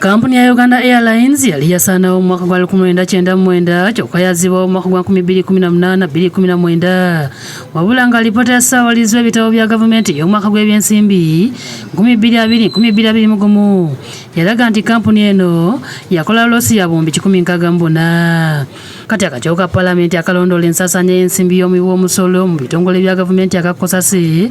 Kampuni ya Uganda Airlines yali yasaanawo mu mwaka gwa 1999 kyokka yazibwawo mu mwaka gwa 2018-2019 wabula nga alipoota ya ssaabalizi w'ebitabo bya gavumenti y'omwaka gw'ebyensimbi 2020-2021 yalaga nti kampuni eno yakola loosi ya bombi 164. Kati akakiiko ka Paalamenti akalondoola ensaasaanya y'ensimbi y'omuwi w'omusolo mu bitongole bya gavumenti akakosasi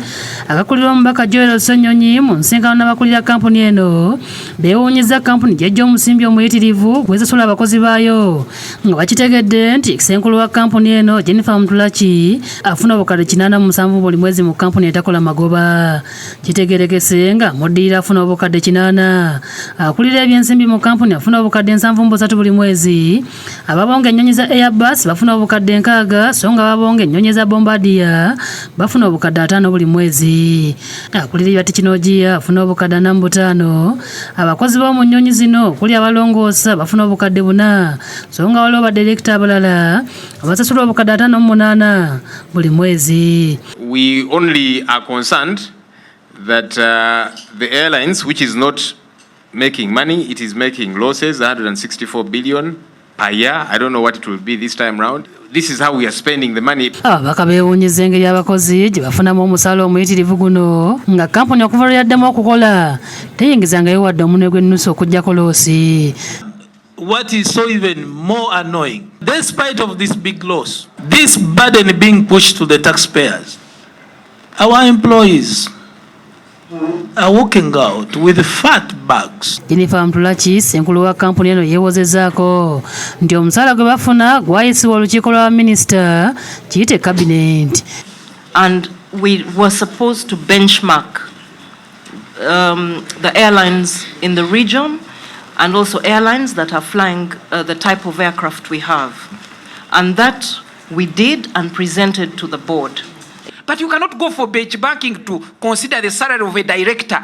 akakulira omubaka ky'ennyonyi mu nsisinkano n'abakulira kampuni eno beewuunyizza kampuni gy'ejja omusimbi omuyitirivu gw'esasula abakozi baayo nga bakitegedde nti kisenkulu wa kampuni eno Jennifer Mutulaki afuna obukadde 87 buli mwezi mu kampuni etakola magoba. Kitegerekese nga muddirira afuna obukadde 80, akulira ebyensimbi mu kampuni afuna obukadde 73 buli mwezi, ababonga ennyonyi za Airbus bafuna obukadde 60 so nga ababonga ennyonyi za Bombardier bafuna obukadde 5 buli mwezi. Akulira ebya tekinologiya afuna obukadde 45, abakozi b'omu nnyonyi zino kuli abalongoosa bafuna obukadde 4 so nga waliwo badirekita abalala abasasula obukadde 58 buli mwezi. We only are concerned that the airlines, which is not making money, it is making losses, 164 billion per year. I don't know what it will be this time round. This is how we are spending the money. Ababaka beewuunyizza engeri abakozi gye bafunamu omusaala omuyitirivu guno nga kampuni okuva lwe yaddamu okukola teyingizangayo wadde omunwe gw'ennusu okuggyako loosi. What is so even more annoying, despite of this big loss, this burden being pushed to the taxpayers, our employees are walking out with fat bags. Jennifer Mutulaki senkulu wa kampuni eno yeewozezzaako nti omusaala gwe bafuna gwayisibwa olukiiko lwa minisita kiyite cabinet. And we were supposed to benchmark the airlines in the region and also airlines that are flying the type of aircraft we have. And that we did and presented to the board. But you cannot go for benchmarking to consider the salary of a director,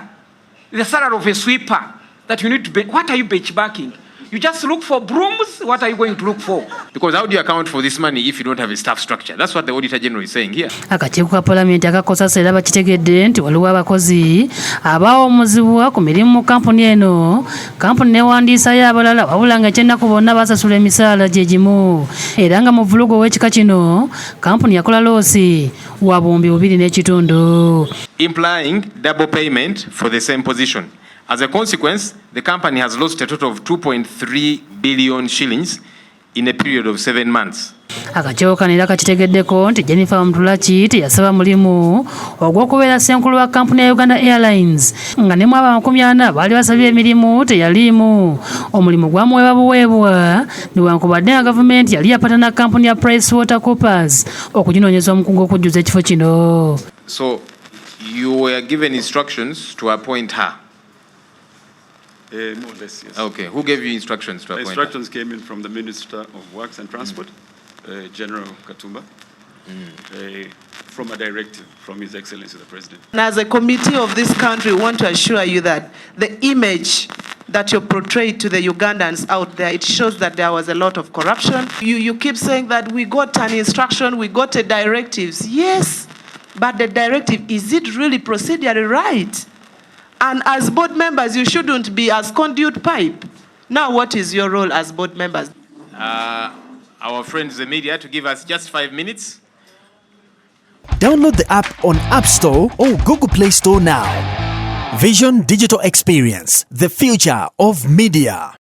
the salary of a sweeper, that you need to what are you benchmarking? You just look for brooms, what are you going to look for? Because how do you account for this money if you don't have a staff structure? That's what the Auditor General is saying here. Akakiiko ka Paalamenti akakosasa era bakitegedde nti waliwo abakozi abaawummuzibwa ku mirimu mu kampuni eno, kampuni newandiisayo abalala wabula nga ekyennaku bonna basasula emisaala gye gimu era nga mu vulugu ow'ekika kino kampuni yakola loosi wa bombi 2.5, implying double payment for the same position. As a consequence, the company has lost a total of 2.3 billion shillings in a period of 7 months. Akakiiko kano era kakitegeddeko nti Jennifer Mutulaki teyasaba mulimu ogw'okubeera ssenkulu wa kampuni ya Uganda Airlines nga ne mu aba 40 baali basabye emirimu teyaliimu. Omulimu gwamuweebwa buweebwa newankubadde nga gavumenti yali yapatana kampuni ya PricewaterhouseCoopers okuginoonyeza omukugu okujjuza ekifo kino. So you were given instructions to appoint her? More or less, yes. Okay. Who gave you instructions to appoint her? Instructions came in from the Minister of Works and Transport, General Katumba, from a directive from His Excellency the President. And as a committee of this country, we want to assure you that the image that you portrayed to the Ugandans out there, it shows that there was a lot of corruption. You keep saying that we got an instruction, we got a directives. Yes, but the directive, is it really procedurally right? And as board members, you shouldn't be as conduit pipe. Now, what is your role as board members? Our friends, the media, to give us just 5 minutes. Download the app on App Store or Google Play Store now. Vision Digital Experience, the future of media.